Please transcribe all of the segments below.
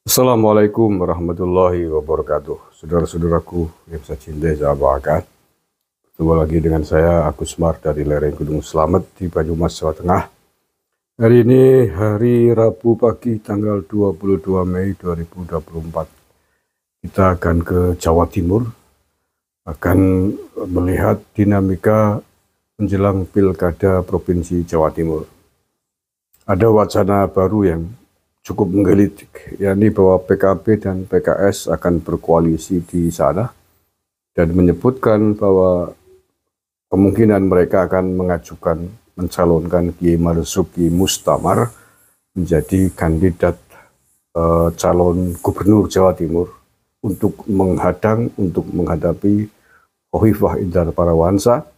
Assalamualaikum warahmatullahi wabarakatuh. Saudara-saudaraku yang saya cintai, saya banggakan. Bertemu lagi dengan saya, Agus Mar dari lereng Gunung Slamet di Banyumas, Jawa Tengah. Hari ini hari Rabu pagi tanggal 22 Mei 2024. Kita akan ke Jawa Timur, akan melihat dinamika menjelang Pilkada Provinsi Jawa Timur. Ada wacana baru yang cukup menggelitik, yakni bahwa PKB dan PKS akan berkoalisi di sana dan menyebutkan bahwa kemungkinan mereka akan mencalonkan Kiai Marzuki Mustamar menjadi kandidat calon gubernur Jawa Timur untuk menghadapi Kofifah Indar Parawansa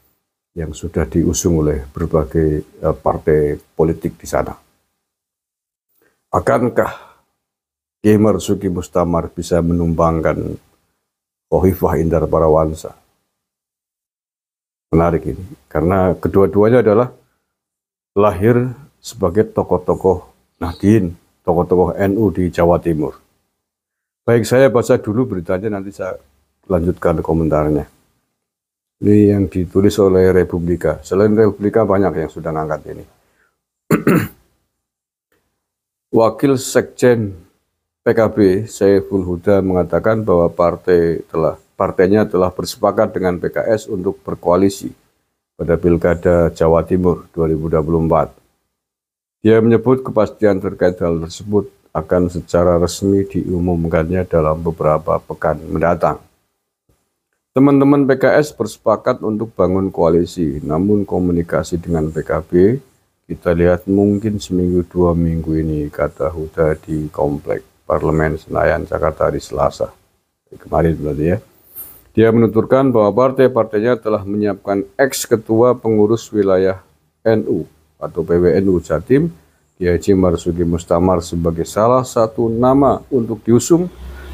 yang sudah diusung oleh berbagai partai politik di sana. Akankah Kiai Marzuki Mustamar bisa menumbangkan Kofifah Indar Parawansa? Menarik ini, karena kedua-duanya adalah lahir sebagai tokoh-tokoh Nahdien, tokoh-tokoh NU di Jawa Timur. Baik, saya baca dulu beritanya, nanti saya lanjutkan komentarnya. Ini yang ditulis oleh Republika. Selain Republika banyak yang sudah ngangkat ini. Wakil Sekjen PKB Saiful Huda mengatakan bahwa partainya telah bersepakat dengan PKS untuk berkoalisi pada Pilkada Jawa Timur 2024. Dia menyebut kepastian terkait hal tersebut akan secara resmi diumumkannya dalam beberapa pekan mendatang. Teman-teman PKS bersepakat untuk bangun koalisi, namun komunikasi dengan PKB kita lihat mungkin seminggu 2 minggu ini, kata Huda di Komplek Parlemen Senayan, Jakarta hari Selasa. Kemarin berarti ya. Dia menuturkan bahwa partainya telah menyiapkan ex-ketua pengurus wilayah NU atau PWNU Jatim, Kiai Marzuki Mustamar sebagai salah satu nama untuk diusung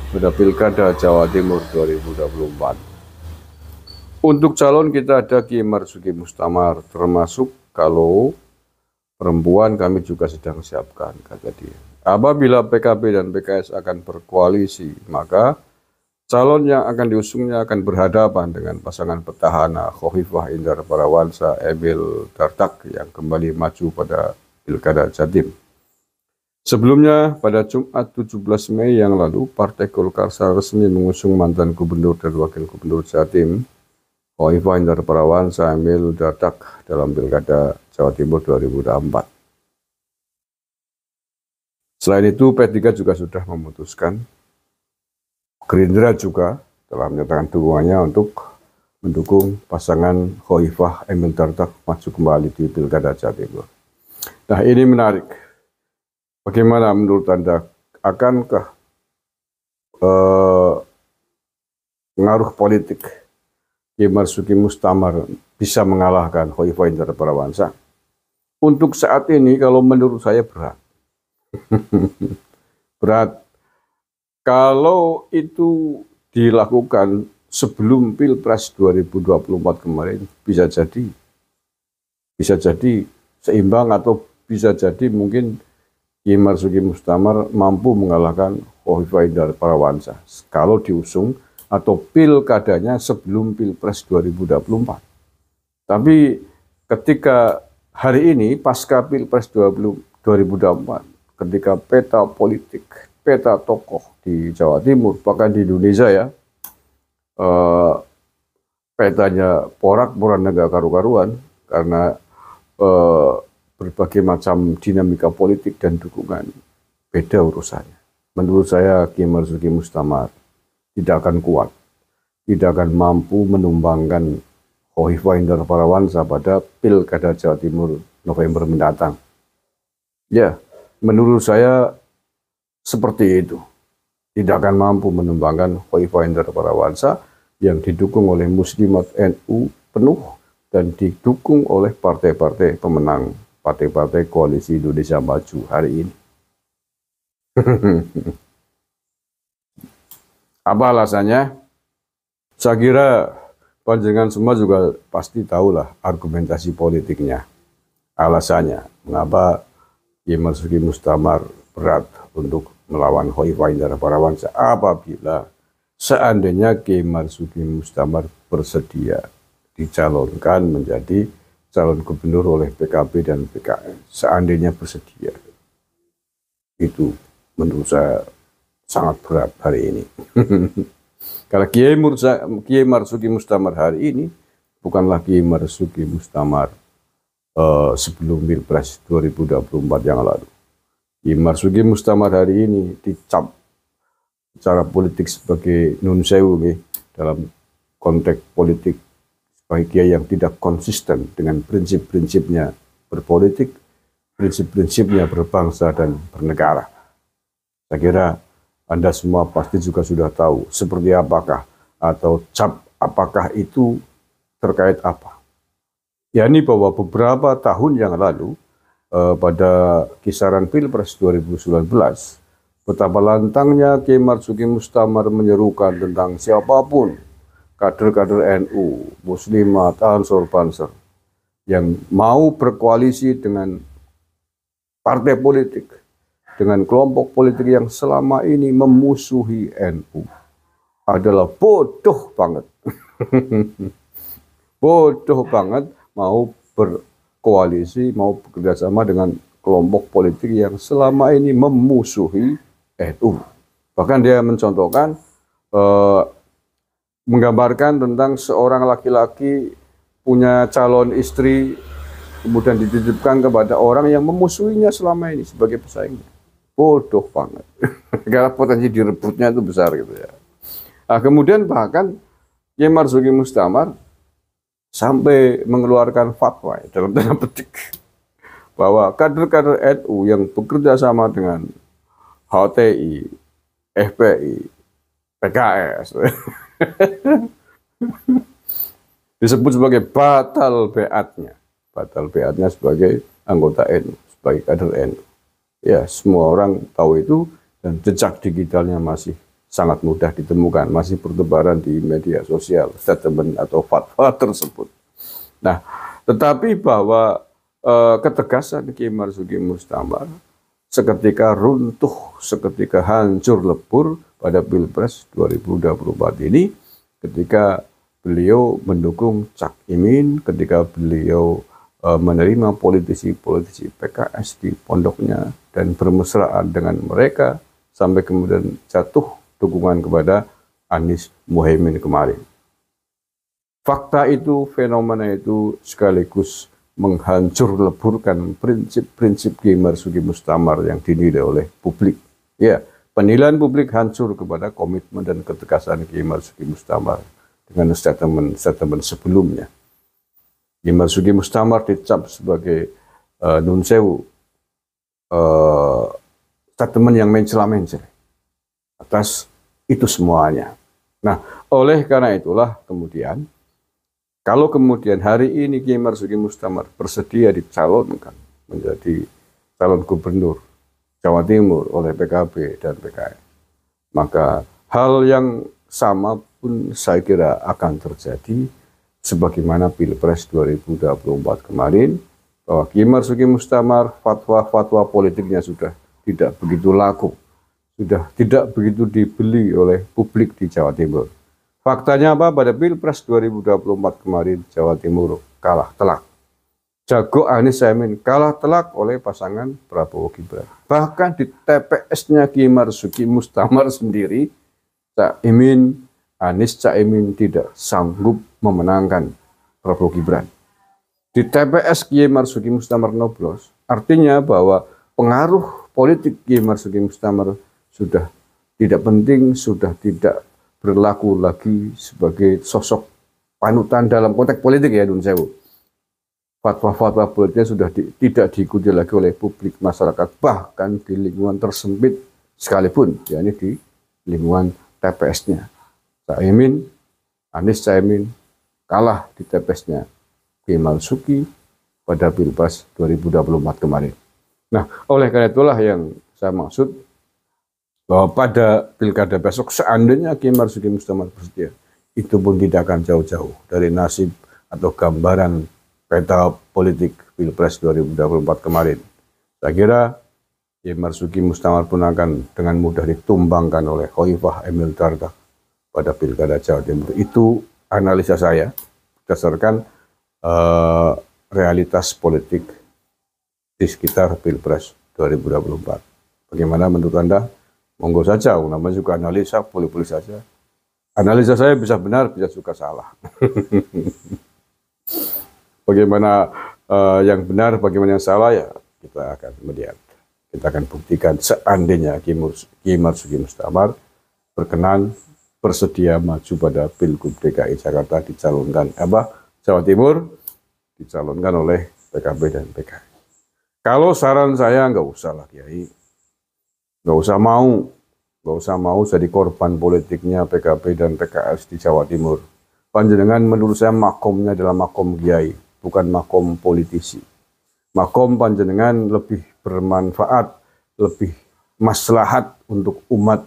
pada Pilkada Jawa Timur 2024. Untuk calon kita ada Kiai Marzuki Mustamar, termasuk kalau perempuan kami juga sedang siapkan, kata dia. Apabila PKB dan PKS akan berkoalisi, maka calon yang akan diusungnya akan berhadapan dengan pasangan petahana Kofifah Indar Parawansa, Emil Dardak yang kembali maju pada Pilkada Jatim. Sebelumnya, pada Jumat 17 Mei yang lalu, Partai Golkar secara resmi mengusung mantan gubernur dan wakil gubernur Jatim, Kofifah Indar Parawansa, Emil Dardak dalam Pilkada Jawa Timur 2024. Selain itu, P3 juga sudah memutuskan, Gerindra juga telah menyatakan dukungannya untuk mendukung pasangan Kofifah Emil Dardak maju kembali di Pilkada Jawa Timur. Nah, ini menarik. Bagaimana menurut Anda, akankah pengaruh politik Kiai Marzuki Mustamar bisa mengalahkan Kofifah Indar Parawansa? Untuk saat ini kalau menurut saya berat. Berat. Kalau itu dilakukan sebelum Pilpres 2024 kemarin, bisa jadi seimbang atau bisa jadi mungkin Kiai Marzuki Mustamar mampu mengalahkan Kofifah Indar Parawansa kalau diusung atau pilkadanya sebelum Pilpres 2024. Tapi ketika hari ini pasca Pilpres 2024, ketika peta politik, peta tokoh di Jawa Timur, bahkan di Indonesia ya, petanya porak-poranda nggak karu-karuan karena berbagai macam dinamika politik dan dukungan, beda urusannya. Menurut saya Kiai Marzuki Mustamar tidak akan kuat, tidak akan mampu menumbangkan Kofifah Indar Parawansa pada Pilkada Jawa Timur November mendatang. Ya, menurut saya seperti itu. Tidak akan mampu menumbangkan Kofifah Indar Parawansa yang didukung oleh Muslimat NU penuh dan didukung oleh partai-partai pemenang, partai-partai Koalisi Indonesia Maju hari ini. Apa alasannya? Saya kira panjenengan semua juga pasti tahulah argumentasi politiknya. Alasannya, mengapa Kiai Marzuki Mustamar berat untuk melawan Khalifah Indara Parawansa apabila seandainya Kiai Marzuki Mustamar bersedia dicalonkan menjadi calon gubernur oleh PKB dan PKS. Seandainya bersedia. Itu menurut saya sangat berat hari ini. Karena Kiai Marzuki Mustamar hari ini bukanlah Kiai Marzuki Mustamar sebelum Pilpres 2024 yang lalu. Kiai Marzuki Mustamar hari ini dicap secara politik sebagai nun sewu dalam konteks politik sebagai kiai yang tidak konsisten dengan prinsip-prinsipnya berpolitik, prinsip-prinsipnya berbangsa dan bernegara. Saya kira Anda semua pasti juga sudah tahu seperti apakah atau cap apakah itu terkait apa. Yakni bahwa beberapa tahun yang lalu pada kisaran Pilpres 2019 betapa lantangnya Kiai Marzuki Mustamar menyerukan tentang siapapun kader-kader NU, Muslimat, Ansor, Banser yang mau berkoalisi dengan partai politik, dengan kelompok politik yang selama ini memusuhi NU adalah bodoh banget. Bodoh banget mau berkoalisi, mau bekerjasama dengan kelompok politik yang selama ini memusuhi NU. Bahkan dia mencontohkan, menggambarkan tentang seorang laki-laki punya calon istri, kemudian dititipkan kepada orang yang memusuhinya selama ini sebagai pesaingnya. Bodoh banget. Karena potensi direbutnya itu besar gitu ya. Nah, kemudian bahkan Kiai Marzuki Mustamar sampai mengeluarkan fatwa dalam tanda petik bahwa kader-kader NU yang bekerja sama dengan HTI, FPI, PKS disebut sebagai batal beatnya sebagai anggota NU, sebagai kader NU. Ya, semua orang tahu itu dan jejak digitalnya masih sangat mudah ditemukan, masih bertebaran di media sosial, statement atau fatwa tersebut. Nah, tetapi bahwa ketegasan Kiai Marzuki Mustamar seketika runtuh, seketika hancur lebur pada Pilpres 2024 ini ketika beliau mendukung Cak Imin, ketika beliau menerima politisi-politisi PKS di pondoknya dan bermesraan dengan mereka sampai kemudian jatuh dukungan kepada Anies Muhaimin kemarin. Fakta itu, fenomena itu sekaligus menghancur leburkan prinsip-prinsip Kiai Marzuki Mustamar yang dinilai oleh publik. Ya, penilaian publik hancur kepada komitmen dan ketegasan Kiai Marzuki Mustamar dengan statement sebelumnya. Kiai Marzuki Mustamar dicap sebagai nun sewu, statement yang mencela-mencela atas itu semuanya. Nah, oleh karena itulah kemudian, kalau kemudian hari ini Kiai Marzuki Mustamar bersedia dicalonkan menjadi calon gubernur Jawa Timur oleh PKB dan PKS, maka hal yang sama pun saya kira akan terjadi sebagaimana Pilpres 2024 kemarin, bahwa Kiai Marzuki Mustamar fatwa-fatwa politiknya sudah tidak begitu laku, sudah tidak begitu dibeli oleh publik di Jawa Timur. Faktanya apa? Pada Pilpres 2024 kemarin Jawa Timur kalah telak. Jago Anies Muhaimin kalah telak oleh pasangan Prabowo Gibran. Bahkan di TPS-nya Kiai Marzuki Mustamar sendiri, Anies Caimin tidak sanggup memenangkan Prabowo Gibran. Di TPS Kiai Marzuki Mustamar nyoblos, artinya bahwa pengaruh politik Kiai Marzuki Mustamar sudah tidak penting, sudah tidak berlaku lagi sebagai sosok panutan dalam konteks politik ya, Dun Sewu. Fatwa-fatwa politiknya sudah tidak diikuti lagi oleh publik masyarakat, bahkan di lingkungan tersempit sekalipun, yakni di lingkungan TPS-nya. Anies Caimin kalah di TPS-nya Kiai Marzuki pada Pilpres 2024 kemarin. Nah, oleh karena itulah yang saya maksud, bahwa pada pilkada besok seandainya Kiai Marzuki Mustamar bersedia, itu pun tidak akan jauh-jauh dari nasib atau gambaran peta politik Pilpres 2024 kemarin. Saya kira Kiai Marzuki Mustamar pun akan dengan mudah ditumbangkan oleh Khalifah Emil Dardak pada Pilkada Jawa Timur. Itu analisa saya berdasarkan realitas politik di sekitar Pilpres 2024. Bagaimana menurut Anda? Monggo saja, namanya juga analisa, boleh-boleh saja. Analisa saya bisa benar, bisa juga salah. Bagaimana yang benar, bagaimana yang salah, ya kita akan melihat. Kita akan buktikan seandainya Kiai Marzuki Mustamar berkenan bersedia maju pada Pilgub DKI Jakarta dicalonkan Jawa Timur dicalonkan oleh PKB dan PKI. Kalau saran saya nggak usah lah Kiai, nggak usah mau jadi korban politiknya PKB dan PKS di Jawa Timur. Panjenengan menurut saya makomnya adalah makom Kiai, bukan makom politisi. Makom panjenengan lebih bermanfaat, lebih maslahat untuk umat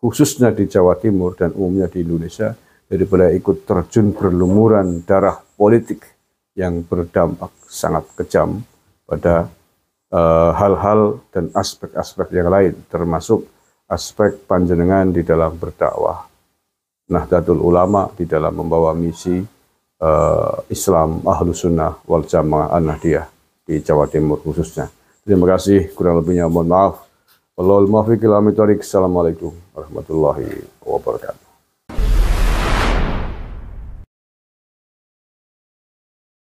khususnya di Jawa Timur dan umumnya di Indonesia daripada ikut terjun berlumuran darah politik yang berdampak sangat kejam pada hal-hal dan aspek-aspek yang lain, termasuk aspek panjenengan di dalam berdakwah, Nahdlatul Ulama di dalam membawa misi Islam Ahlus Sunnah wal Jamaah An-Nahdliyah di Jawa Timur khususnya. Terima kasih, kurang lebihnya mohon maaf. Wallahul muwaffiq ila aqwamit thoriq. Assalamualaikum warahmatullahi wabarakatuh.